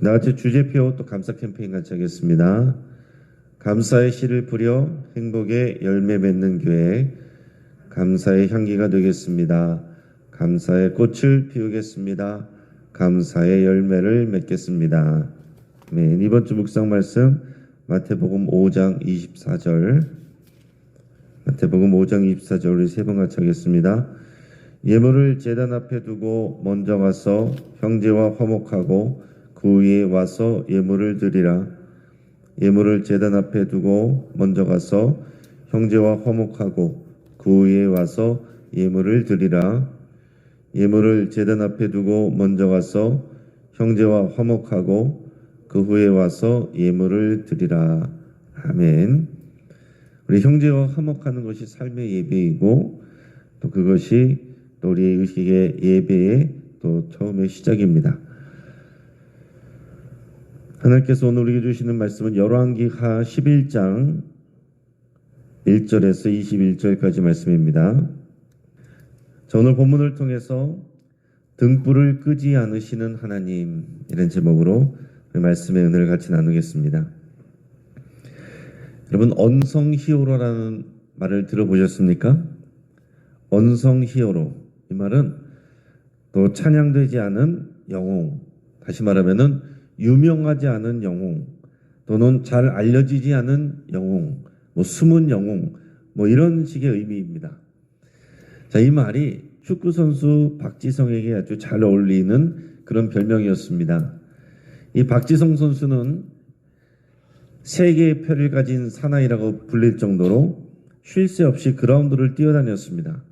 나같이 주제표 또 감사 캠페인 같이 하겠습니다. 감사의 씨를 뿌려 행복의 열매 맺는 교회, 감사의 향기가 되겠습니다. 감사의 꽃을 피우겠습니다. 감사의 열매를 맺겠습니다. 네, 이번 주 묵상 말씀 마태복음 5장 24절, 마태복음 5장 24절 우리 세 번 같이 하겠습니다. 예물을 제단 앞에 두고 먼저 가서 형제와 화목하고 그 위에 와서 예물을 드리라. 예물을 제단 앞에 두고 먼저 가서 형제와 화목하고 그 위에 와서 예물을 드리라. 예물을 제단 앞에 두고 먼저 가서 형제와 화목하고 그 후에 와서 예물을 드리라. 아멘. 우리 형제와 화목하는 것이 삶의 예배이고 또 그것이 또 우리의 의식의 예배의 또 처음의 시작입니다. 하나님께서 오늘 우리에게 주시는 말씀은 열왕기하 11장 1절에서 21절까지 말씀입니다. 자, 오늘 본문을 통해서 등불을 끄지 않으시는 하나님, 이런 제목으로 말씀의 은혜를 같이 나누겠습니다. 여러분, 언성히어로라는 말을 들어보셨습니까? 언성히어로, 이 말은 또 찬양되지 않은 영웅, 다시 말하면은 유명하지 않은 영웅, 또는 잘 알려지지 않은 영웅, 숨은 영웅, 이런 식의 의미입니다. 자, 이 말이 축구 선수 박지성에게 아주 잘 어울리는 그런 별명이었습니다. 이 박지성 선수는 세계의 표를 가진 사나이라고 불릴 정도로 쉴 새 없이 그라운드를 뛰어다녔습니다.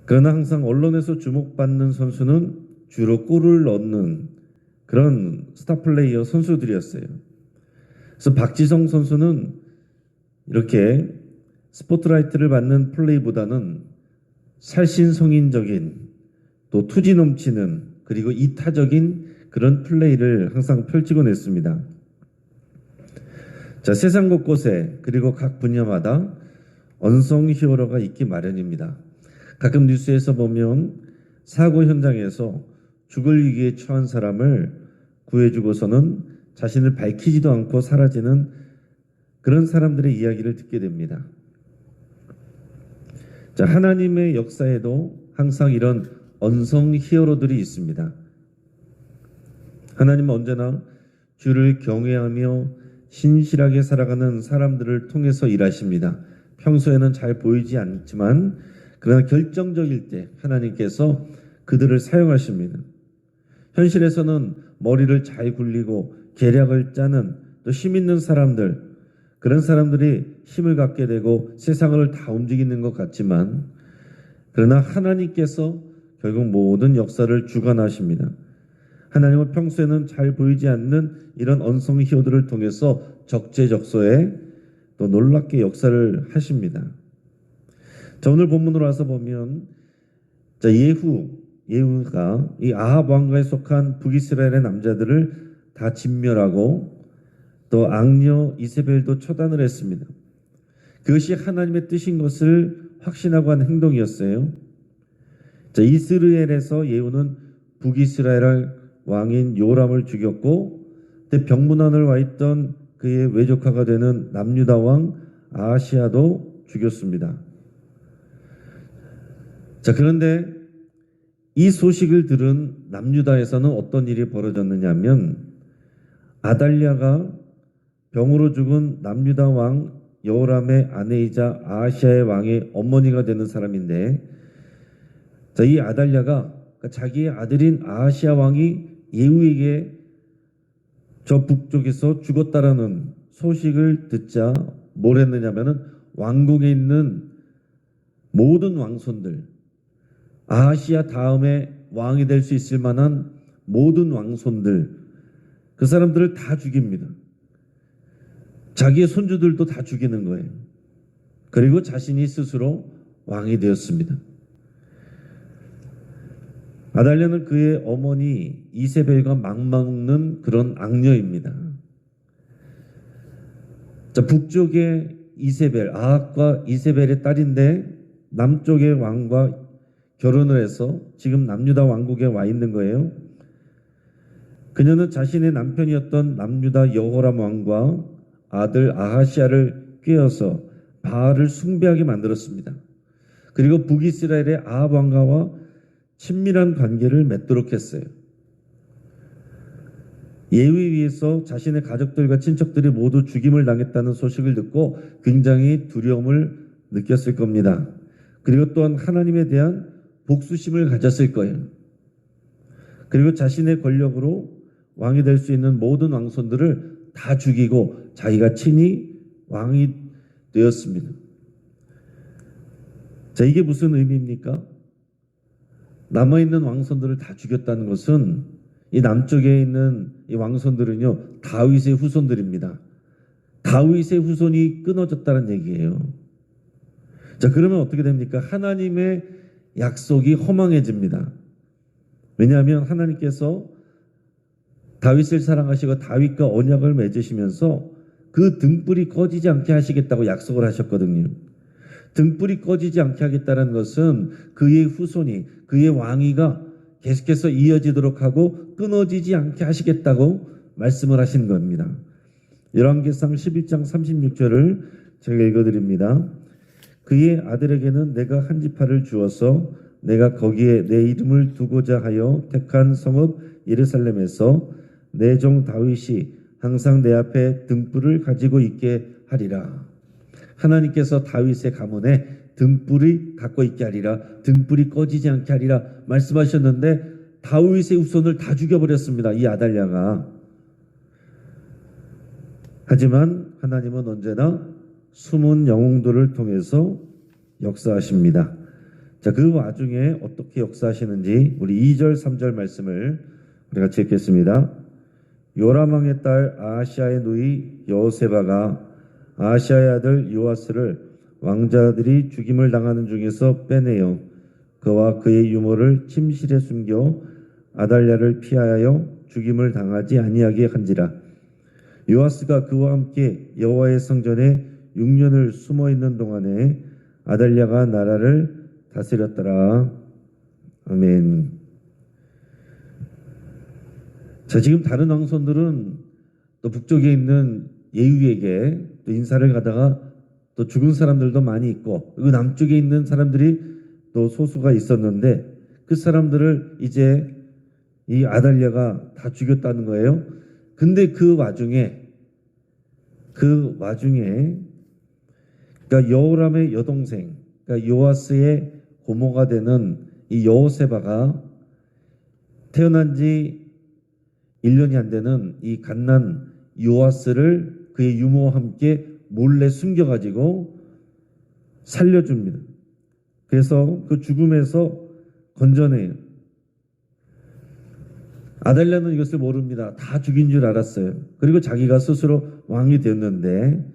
그러나 항상 언론에서 주목받는 선수는 주로 골을 넣는 그런 스타플레이어 선수들이었어요. 그래서 박지성 선수는 이렇게 스포트라이트를 받는 플레이보다는 살신성인적인 또 투지 넘치는 그리고 이타적인 그런 플레이를 항상 펼치고 냈습니다. 자, 세상 곳곳에 그리고 각 분야마다 언성 히어로가 있기 마련입니다. 가끔 뉴스에서 보면 사고 현장에서 죽을 위기에 처한 사람을 구해주고서는 자신을 밝히지도 않고 사라지는 그런 사람들의 이야기를 듣게 됩니다. 자, 하나님의 역사에도 항상 이런 언성 히어로들이 있습니다. 하나님은 언제나 주를 경외하며 신실하게 살아가는 사람들을 통해서 일하십니다. 평소에는 잘 보이지 않지만 그러나 결정적일 때 하나님께서 그들을 사용하십니다. 현실에서는 머리를 잘 굴리고 계략을 짜는 또 힘 있는 사람들, 그런 사람들이 힘을 갖게 되고 세상을 다 움직이는 것 같지만 그러나 하나님께서 결국 모든 역사를 주관하십니다. 하나님은 평소에는 잘 보이지 않는 이런 언성 히어로들을 통해서 적재적소에 또 놀랍게 역사를 하십니다. 자, 오늘 본문으로 와서 보면 자, 예후가 이 아합 왕가에 속한 북이스라엘의 남자들을 다 진멸하고 또 악녀 이세벨도 처단을 했습니다. 그것이 하나님의 뜻인 것을 확신하고 한 행동이었어요. 자, 이스라엘에서 예후는 북이스라엘 왕인 요람을 죽였고 그때 병문안을 와 있던 그의 외조카가 되는 남유다 왕 아하시야도 죽였습니다. 자, 그런데 이 소식을 들은 남유다에서는 어떤 일이 벌어졌느냐 하면 아달랴가 병으로 죽은 남유다 왕 여호람의 아내이자 아하시야의 왕의 어머니가 되는 사람인데, 자, 이 아달랴가 자기의 아들인 아하시야 왕이 예후에게 저 북쪽에서 죽었다라는 소식을 듣자 뭘 했느냐면은 왕궁에 있는 모든 왕손들, 아하시야 다음에 왕이 될 수 있을 만한 모든 왕손들, 그 사람들을 다 죽입니다. 자기의 손주들도 다 죽이는 거예요. 그리고 자신이 스스로 왕이 되었습니다. 아달랴는 그의 어머니 이세벨과 막먹는 그런 악녀입니다. 자, 북쪽의 이세벨, 아합과 이세벨의 딸인데 남쪽의 왕과 결혼을 해서 지금 남유다 왕국에 와 있는 거예요. 그녀는 자신의 남편이었던 남유다 여호람 왕과 아들 아하시아를 꾀어서 바알을 숭배하게 만들었습니다. 그리고 북이스라엘의 아합 왕가와 친밀한 관계를 맺도록 했어요. 예위위에서 자신의 가족들과 친척들이 모두 죽임을 당했다는 소식을 듣고 굉장히 두려움을 느꼈을 겁니다. 그리고 또한 하나님에 대한 복수심을 가졌을 거예요. 그리고 자신의 권력으로 왕이 될 수 있는 모든 왕손들을 다 죽이고 자기가 친히 왕이 되었습니다. 자, 이게 무슨 의미입니까? 남아있는 왕손들을 다 죽였다는 것은 이 남쪽에 있는 이 왕손들은요, 다윗의 후손들입니다. 다윗의 후손이 끊어졌다는 얘기예요. 자, 그러면 어떻게 됩니까? 하나님의 약속이 허망해집니다. 왜냐하면 하나님께서 다윗을 사랑하시고 다윗과 언약을 맺으시면서 그 등불이 꺼지지 않게 하시겠다고 약속을 하셨거든요. 등불이 꺼지지 않게 하겠다는 것은 그의 후손이, 그의 왕위가 계속해서 이어지도록 하고 끊어지지 않게 하시겠다고 말씀을 하신 겁니다. 열왕기상 11장 36절을 제가 읽어드립니다. 그의 아들에게는 내가 한 지파를 주어서 내가 거기에 내 이름을 두고자 하여 택한 성읍 예루살렘에서 내 종 다윗이 항상 내 앞에 등불을 가지고 있게 하리라. 하나님께서 다윗의 가문에 등불이 갖고 있게 하리라, 등불이 꺼지지 않게 하리라 말씀하셨는데 다윗의 후손을 다 죽여버렸습니다. 이 아달랴가. 하지만 하나님은 언제나 숨은 영웅들을 통해서 역사하십니다. 자, 그 와중에 어떻게 역사하시는지 우리 2절 3절 말씀을 우리 같이 읽겠습니다. 요람 왕의 딸 아하시아의 누이 여호세바가 아하시아의 아들 요아스를 왕자들이 죽임을 당하는 중에서 빼내어 그와 그의 유모를 침실에 숨겨 아달랴를 피하여 죽임을 당하지 아니하게 한지라. 요아스가 그와 함께 여호와의 성전에 6년을 숨어 있는 동안에 아달랴가 나라를 다스렸더라. 아멘. 자, 지금 다른 왕손들은 또 북쪽에 있는 예후에게 또 인사를 가다가 또 죽은 사람들도 많이 있고, 그리고 남쪽에 있는 사람들이 또 소수가 있었는데 그 사람들을 이제 이 아달랴가 다 죽였다는 거예요. 근데 그 와중에 그러니까 여호람의 여동생, 그러니까 요아스의 고모가 되는 이 여호세바가 태어난 지 1년이 안 되는 이 갓난 요아스를 그의 유모와 함께 몰래 숨겨가지고 살려줍니다. 그래서 그 죽음에서 건져내요. 아달랴는 이것을 모릅니다. 다 죽인 줄 알았어요. 그리고 자기가 스스로 왕이 되었는데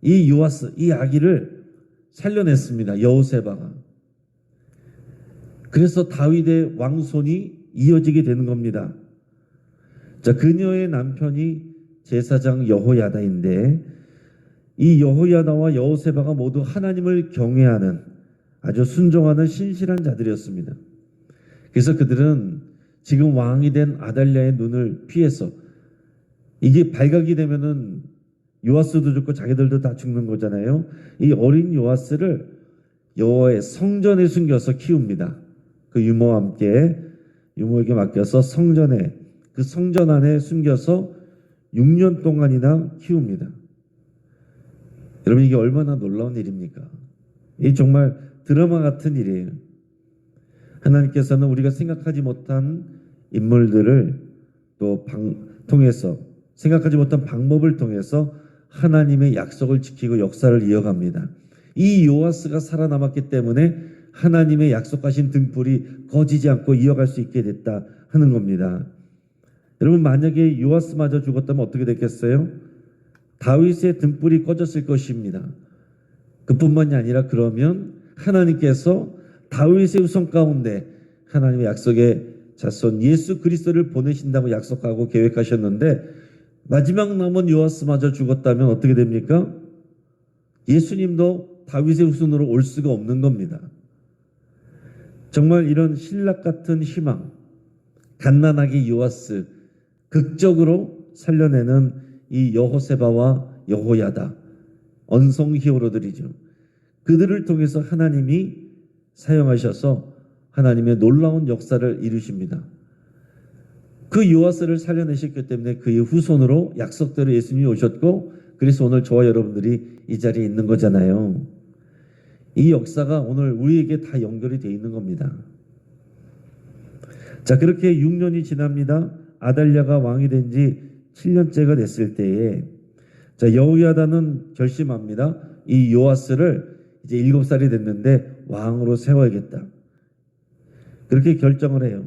이 요아스, 이 아기를 살려냈습니다. 여호세바가. 그래서 다윗의 왕손이 이어지게 되는 겁니다. 자, 그녀의 남편이 제사장 여호야다인데 이 여호야다와 여호세바가 모두 하나님을 경외하는 아주 순종하는 신실한 자들이었습니다. 그래서 그들은 지금 왕이 된 아달랴의 눈을 피해서, 이게 발각이 되면은 요아스도 죽고 자기들도 다 죽는 거잖아요. 이 어린 요아스를 여호와의 성전에 숨겨서 키웁니다. 그 유모와 함께 유모에게 맡겨서 성전에, 그 성전 안에 숨겨서 6년 동안이나 키웁니다. 여러분, 이게 얼마나 놀라운 일입니까? 이 정말 드라마 같은 일이에요. 하나님께서는 우리가 생각하지 못한 인물들을 또 통해서, 생각하지 못한 방법을 통해서 하나님의 약속을 지키고 역사를 이어갑니다. 이 요아스가 살아남았기 때문에 하나님의 약속하신 등불이 꺼지지 않고 이어갈 수 있게 됐다 하는 겁니다. 여러분, 만약에 요아스마저 죽었다면 어떻게 됐겠어요? 다윗의 등불이 꺼졌을 것입니다. 그뿐만이 아니라 그러면 하나님께서 다윗의 후손 가운데 하나님의 약속의 자손 예수 그리스도를 보내신다고 약속하고 계획하셨는데 마지막 남은 요아스마저 죽었다면 어떻게 됩니까? 예수님도 다윗의 후손으로 올 수가 없는 겁니다. 정말 이런 신락 같은 희망, 갓난아기 요아스, 극적으로 살려내는 이 여호세바와 여호야다, 언성 히어로들이죠. 그들을 통해서 하나님이 사용하셔서 하나님의 놀라운 역사를 이루십니다. 그 요아스를 살려내셨기 때문에 그의 후손으로 약속대로 예수님이 오셨고, 그래서 오늘 저와 여러분들이 이 자리에 있는 거잖아요. 이 역사가 오늘 우리에게 다 연결이 되어 있는 겁니다. 자, 그렇게 6년이 지납니다. 아달랴가 왕이 된 지 7년째가 됐을 때에, 자, 여호야다는 결심합니다. 이 요아스를 이제 7살이 됐는데 왕으로 세워야겠다. 그렇게 결정을 해요.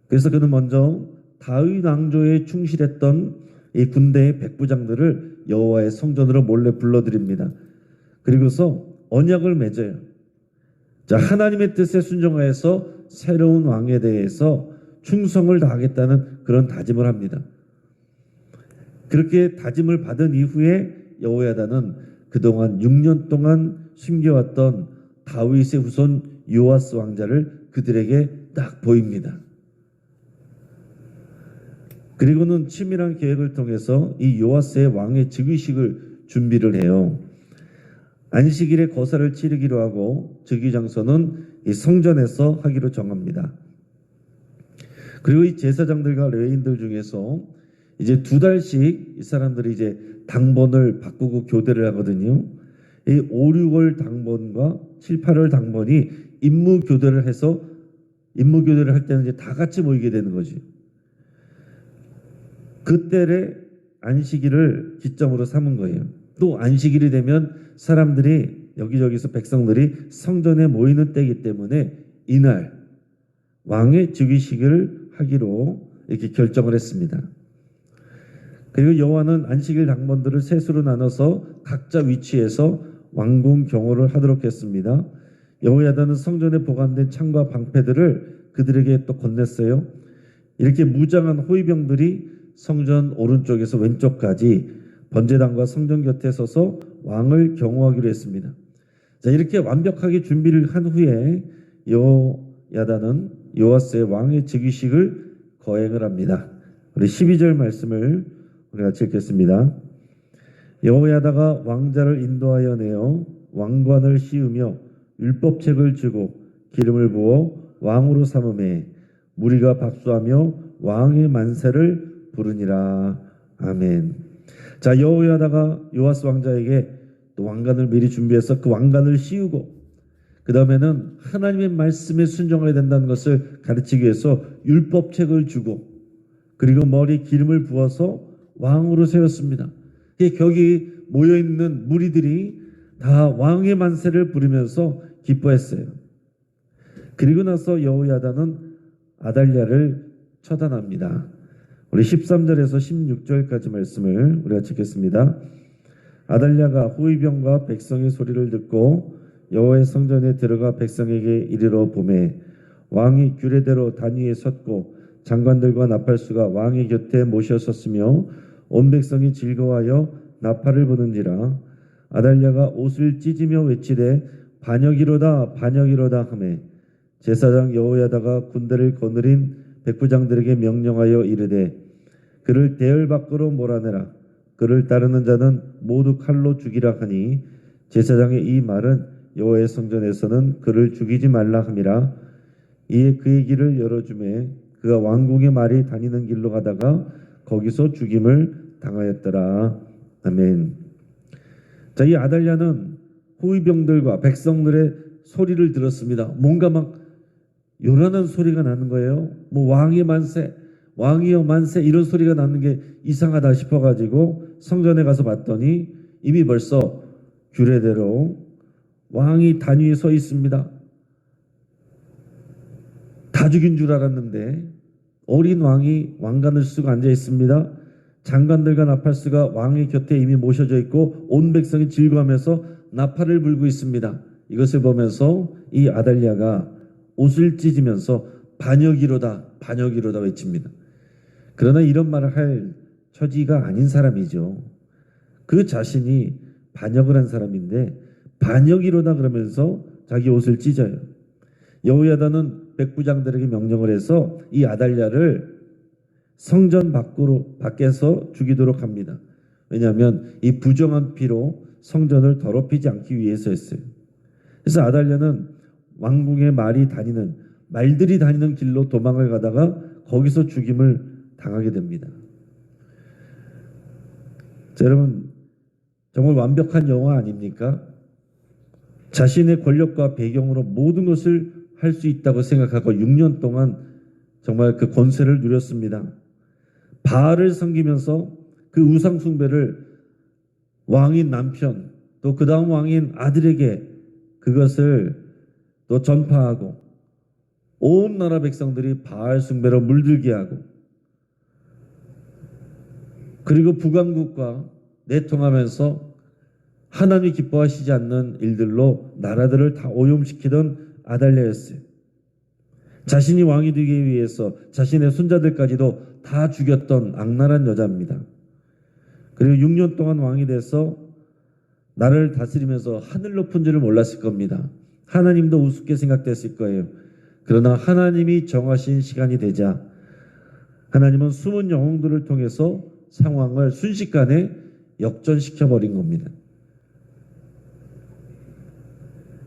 그래서 그는 먼저 다윗 왕조에 충실했던 이 군대의 백부장들을 여호와의 성전으로 몰래 불러들입니다. 그리고서 언약을 맺어요. 자, 하나님의 뜻에 순종하여서 새로운 왕에 대해서 충성을 다하겠다는 그런 다짐을 합니다. 그렇게 다짐을 받은 이후에 여호야다는 그동안 6년 동안 숨겨왔던 다윗의 후손 요아스 왕자를 그들에게 딱 보입니다. 그리고는 치밀한 계획을 통해서 이 요아스의 왕의 즉위식을 준비를 해요. 안식일에 거사를 치르기로 하고 즉위 장소는 이 성전에서 하기로 정합니다. 그리고 이 제사장들과 레위인들 중에서 이제 2달씩 이 사람들이 이제 당번을 바꾸고 교대를 하거든요. 이 5, 6월 당번과 7, 8월 당번이 임무 교대를 해서 임무 교대를 할 때는 이제 다 같이 모이게 되는 거지. 그때를 안식일을 기점으로 삼은 거예요. 또 안식일이 되면 사람들이 여기저기서 백성들이 성전에 모이는 때이기 때문에 이날 왕의 즉위식을 하기로 이렇게 결정을 했습니다. 그리고 여호와는 안식일 당번들을 셋으로 나눠서 각자 위치에서 왕궁 경호를 하도록 했습니다. 여호야다는 성전에 보관된 창과 방패들을 그들에게 또 건넸어요. 이렇게 무장한 호위병들이 성전 오른쪽에서 왼쪽까지 번제단과 성전 곁에 서서 왕을 경호하기로 했습니다. 자, 이렇게 완벽하게 준비를 한 후에 여호야다는 요아스의 왕의 즉위식을 거행을 합니다. 우리 12절 말씀을 우리가 읽겠습니다. 여호야다가 왕자를 인도하여 내어 왕관을 씌우며 율법책을 주고 기름을 부어 왕으로 삼음에 무리가 박수하며 왕의 만세를 부르니라. 아멘. 자, 여호야다가 요아스 왕자에게 또 왕관을 미리 준비해서 그 왕관을 씌우고, 그 다음에는 하나님의 말씀에 순종해야 된다는 것을 가르치기 위해서 율법책을 주고, 그리고 머리 기름을 부어서 왕으로 세웠습니다. 거기 모여있는 무리들이 다 왕의 만세를 부르면서 기뻐했어요. 그리고 나서 여호야다는 아달랴를 처단합니다. 우리 13절에서 16절까지 말씀을 우리가 읽겠습니다. 아달랴가 호위병과 백성의 소리를 듣고 여호와의 성전에 들어가 백성에게 이르러 보매 왕이 규례대로 단 위에 섰고 장관들과 나팔수가 왕의 곁에 모셔섰으며 온 백성이 즐거워하여 나팔을 부는지라. 아달랴가 옷을 찢으며 외치되 반역이로다 반역이로다 하매 제사장 여호야다가 군대를 거느린 백부장들에게 명령하여 이르되 그를 대열 밖으로 몰아내라. 그를 따르는 자는 모두 칼로 죽이라 하니 제사장의 이 말은 여호와의 성전에서는 그를 죽이지 말라 함이라. 이에 그의 길을 열어주매 그가 왕궁의 말이 다니는 길로 가다가 거기서 죽임을 당하였더라. 아멘. 자, 이 아달랴는 호위병들과 백성들의 소리를 들었습니다. 뭔가 막 요란한 소리가 나는 거예요. 뭐 왕의 만세, 왕이여 만세 이런 소리가 나는 게 이상하다 싶어가지고 성전에 가서 봤더니 이미 벌써 규례대로 왕이 단위에 서 있습니다. 다 죽인 줄 알았는데 어린 왕이 왕관을 쓰고 앉아 있습니다. 장관들과 나팔수가 왕의 곁에 이미 모셔져 있고 온 백성이 즐거워하면서 나팔을 불고 있습니다. 이것을 보면서 이 아달랴가 옷을 찢으면서 반역이로다 반역이로다 외칩니다. 그러나 이런 말을 할 처지가 아닌 사람이죠. 그 자신이 반역을 한 사람인데 반역이로다 그러면서 자기 옷을 찢어요. 여호야다는 백부장들에게 명령을 해서 이 아달랴를 성전 밖에서 죽이도록 합니다. 왜냐하면 이 부정한 피로 성전을 더럽히지 않기 위해서였어요. 그래서 아달랴는 왕궁의 말들이 다니는 길로 도망을 가다가 거기서 죽임을 당하게 됩니다. 자, 여러분, 정말 완벽한 영화 아닙니까? 자신의 권력과 배경으로 모든 것을 할 수 있다고 생각하고 6년 동안 정말 그 권세를 누렸습니다. 바알을 섬기면서 그 우상 숭배를 왕인 남편, 또 그 다음 왕인 아들에게 그것을 또 전파하고 온 나라 백성들이 바알 숭배로 물들게 하고, 그리고 북왕국과 내통하면서 하나님이 기뻐하시지 않는 일들로 나라들을 다 오염시키던 아달랴였어요. 자신이 왕이 되기 위해서 자신의 손자들까지도 다 죽였던 악랄한 여자입니다. 그리고 6년 동안 왕이 돼서 나라를 다스리면서 하늘 높은 줄을 몰랐을 겁니다. 하나님도 우습게 생각됐을 거예요. 그러나 하나님이 정하신 시간이 되자 하나님은 숨은 영웅들을 통해서 상황을 순식간에 역전시켜버린 겁니다.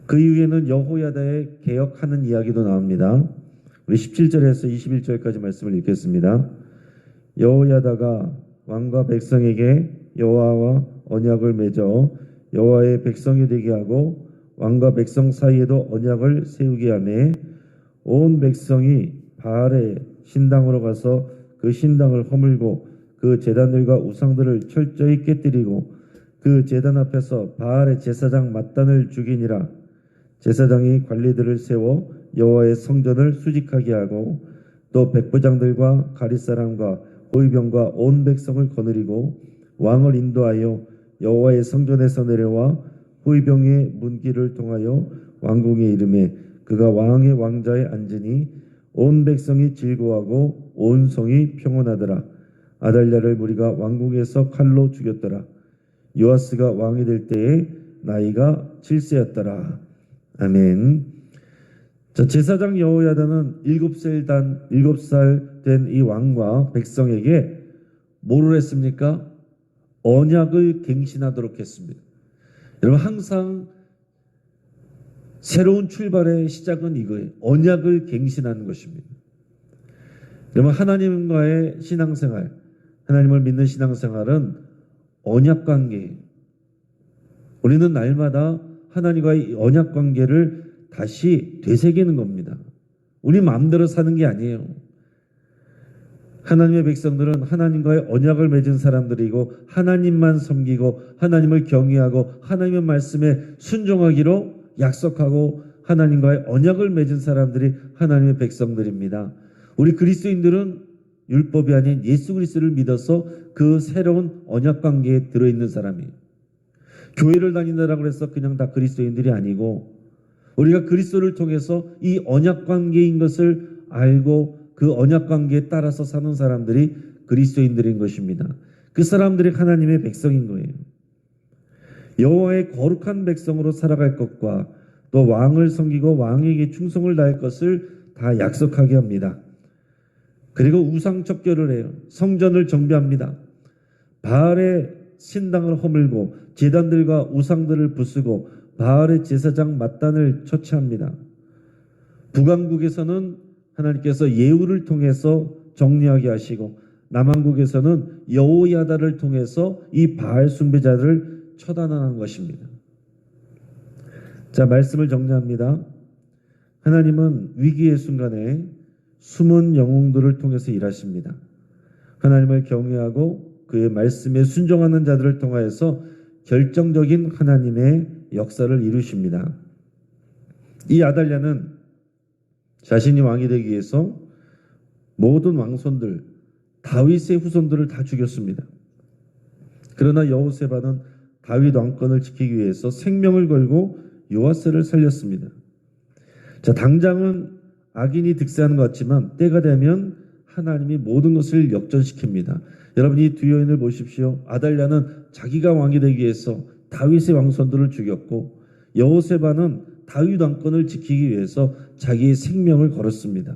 그 이후에는 여호야다의 개혁하는 이야기도 나옵니다. 우리 17절에서 21절까지 말씀을 읽겠습니다. 여호야다가 왕과 백성에게 여호와와 언약을 맺어 여호와의 백성이 되게 하고 왕과 백성 사이에도 언약을 세우게 하매 온 백성이 바알의 신당으로 가서 그 신당을 허물고 그 제단들과 우상들을 철저히 깨뜨리고 그 제단 앞에서 바알의 제사장 맏단을 죽이니라. 제사장이 관리들을 세워 여호와의 성전을 수직하게 하고 또 백부장들과 가릿사람과 호위병과 온 백성을 거느리고 왕을 인도하여 여호와의 성전에서 내려와 호위병의 문길을 통하여 왕궁에 이르매 그가 왕의 왕좌에 앉으니 온 백성이 즐거워하고 온 성이 평온하더라. 아달랴를 무리가 왕궁에서 칼로 죽였더라. 요아스가 왕이 될 때에 나이가 7세였더라. 아멘. 자, 제사장 여호야다는 7살 된 이 왕과 백성에게 뭐를 했습니까? 언약을 갱신하도록 했습니다. 여러분, 항상 새로운 출발의 시작은 이거예요. 언약을 갱신하는 것입니다. 여러분, 하나님과의 신앙생활, 하나님을 믿는 신앙생활은 언약관계예요. 우리는 날마다 하나님과의 언약관계를 다시 되새기는 겁니다. 우리 마음대로 사는 게 아니에요. 하나님의 백성들은 하나님과의 언약을 맺은 사람들이고 하나님만 섬기고 하나님을 경외하고 하나님의 말씀에 순종하기로 약속하고 하나님과의 언약을 맺은 사람들이 하나님의 백성들입니다. 우리 그리스도인들은 율법이 아닌 예수 그리스도를 믿어서 그 새로운 언약 관계에 들어있는 사람이에요. 교회를 다닌다라고 해서 그냥 다 그리스도인들이 아니고 우리가 그리스도를 통해서 이 언약 관계인 것을 알고 그 언약 관계에 따라서 사는 사람들이 그리스도인들인 것입니다. 그 사람들이 하나님의 백성인 거예요. 여호와의 거룩한 백성으로 살아갈 것과 또 왕을 섬기고 왕에게 충성을 다할 것을 다 약속하게 합니다. 그리고 우상 척결을 해요. 성전을 정비합니다. 바알의 신당을 허물고 제단들과 우상들을 부수고 바알의 제사장 맏단을 처치합니다. 북왕국에서는 하나님께서 예후를 통해서 정리하게 하시고 남왕국에서는 여호야다를 통해서 이 바알 숭배자들을 처단하는 것입니다. 자, 말씀을 정리합니다. 하나님은 위기의 순간에 숨은 영웅들을 통해서 일하십니다. 하나님을 경외하고 그의 말씀에 순종하는 자들을 통하여서 결정적인 하나님의 역사를 이루십니다. 이 아달랴는 자신이 왕이 되기 위해서 모든 왕손들, 다윗의 후손들을 다 죽였습니다. 그러나 여호세바는 다윗 왕권을 지키기 위해서 생명을 걸고 요아스를 살렸습니다. 자, 당장은 악인이 득세하는 것 같지만 때가 되면 하나님이 모든 것을 역전시킵니다. 여러분, 이 두 여인을 보십시오. 아달랴는 자기가 왕이 되기 위해서 다윗의 왕손들을 죽였고 여호세바는 다윗 왕권을 지키기 위해서 자기의 생명을 걸었습니다.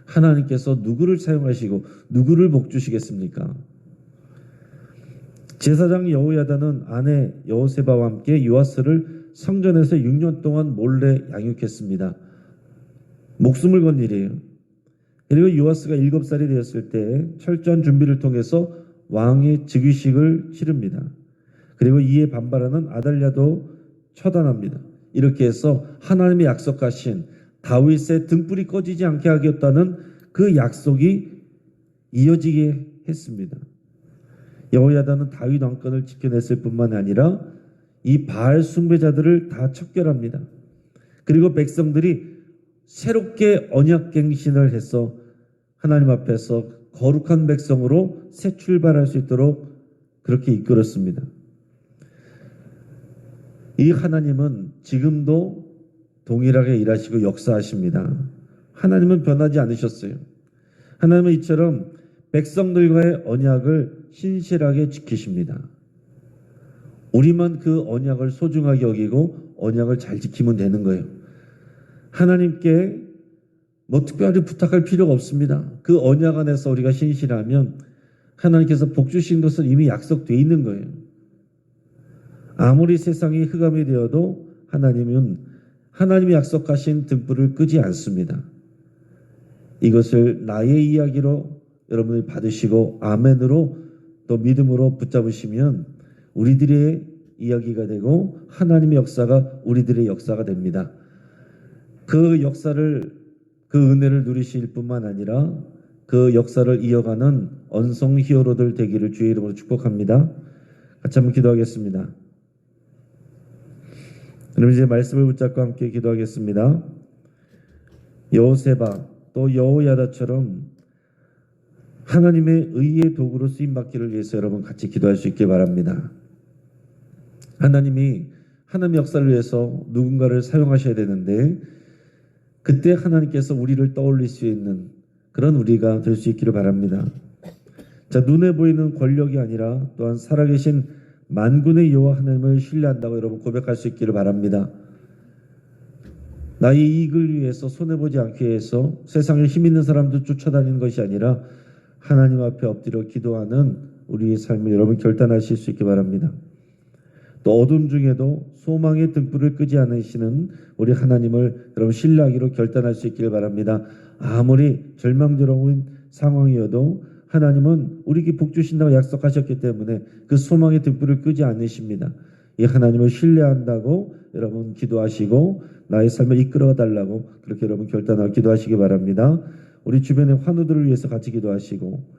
하나님께서 누구를 사용하시고 누구를 복주시겠습니까? 제사장 여호야다는 아내 여호세바와 함께 요아스를 성전에서 6년 동안 몰래 양육했습니다. 목숨을 건 일이에요. 그리고 요아스가 7살이 되었을 때 철저한 준비를 통해서 왕의 즉위식을 치릅니다. 그리고 이에 반발하는 아달랴도 처단합니다. 이렇게 해서 하나님이 약속하신 다윗의 등불이 꺼지지 않게 하겠다는 그 약속이 이어지게 했습니다. 여호야다는 다윗 왕권을 지켜냈을 뿐만 아니라 이 바알 숭배자들을 다 척결합니다. 그리고 백성들이 새롭게 언약갱신을 해서 하나님 앞에서 거룩한 백성으로 새 출발할 수 있도록 그렇게 이끌었습니다. 이 하나님은 지금도 동일하게 일하시고 역사하십니다. 하나님은 변하지 않으셨어요. 하나님은 이처럼 백성들과의 언약을 신실하게 지키십니다. 우리만 그 언약을 소중하게 여기고 언약을 잘 지키면 되는 거예요. 하나님께 특별히 부탁할 필요가 없습니다. 그 언약 안에서 우리가 신실하면 하나님께서 복 주신 것은 이미 약속되어 있는 거예요. 아무리 세상이 흑암이 되어도 하나님은 하나님이 약속하신 등불을 끄지 않습니다. 이것을 나의 이야기로 여러분이 받으시고 아멘으로 또 믿음으로 붙잡으시면 우리들의 이야기가 되고 하나님의 역사가 우리들의 역사가 됩니다. 그 역사를 그 은혜를 누리실 뿐만 아니라 그 역사를 이어가는 언성 히어로들 되기를 주의 이름으로 축복합니다. 같이 한번 기도하겠습니다. 그럼 이제 말씀을 붙잡고 함께 기도하겠습니다. 여호세바 또 여호야다처럼 하나님의 의의 도구로 쓰임받기를 위해서 여러분 같이 기도할 수 있길 바랍니다. 하나님이 하나님의 역사를 위해서 누군가를 사용하셔야 되는데 그때 하나님께서 우리를 떠올릴 수 있는 그런 우리가 될 수 있기를 바랍니다. 자, 눈에 보이는 권력이 아니라 또한 살아계신 만군의 여호와 하나님을 신뢰한다고 여러분 고백할 수 있기를 바랍니다. 나의 이익을 위해서 손해보지 않게 해서 세상에 힘 있는 사람들 쫓아다니는 것이 아니라 하나님 앞에 엎드려 기도하는 우리의 삶을 여러분 결단하실 수 있기 바랍니다. 또 어둠 중에도 소망의 등불을 끄지 않으시는 우리 하나님을 여러분 신뢰하기로 결단할 수 있기를 바랍니다. 아무리 절망스러운 상황이어도 하나님은 우리에게 복 주신다고 약속하셨기 때문에 그 소망의 등불을 끄지 않으십니다. 이 하나님을 신뢰한다고 여러분 기도하시고 나의 삶을 이끌어 달라고 그렇게 여러분 결단하고 기도하시기 바랍니다. 우리 주변의 환우들을 위해서 같이 기도하시고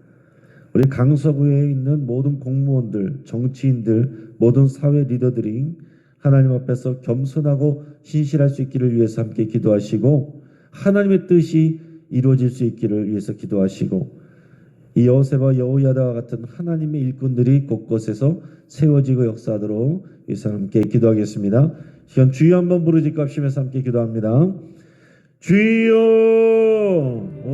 우리 강서구에 있는 모든 공무원들, 정치인들, 모든 사회 리더들이 하나님 앞에서 겸손하고 신실할 수 있기를 위해서 함께 기도하시고 하나님의 뜻이 이루어질 수 있기를 위해서 기도하시고 이 여호세바 여호야다와 같은 하나님의 일꾼들이 곳곳에서 세워지고 역사하도록 위해서 함께 기도하겠습니다. 시간 주여 한번 부르짖고 합시면서 함께 기도합니다. 주여.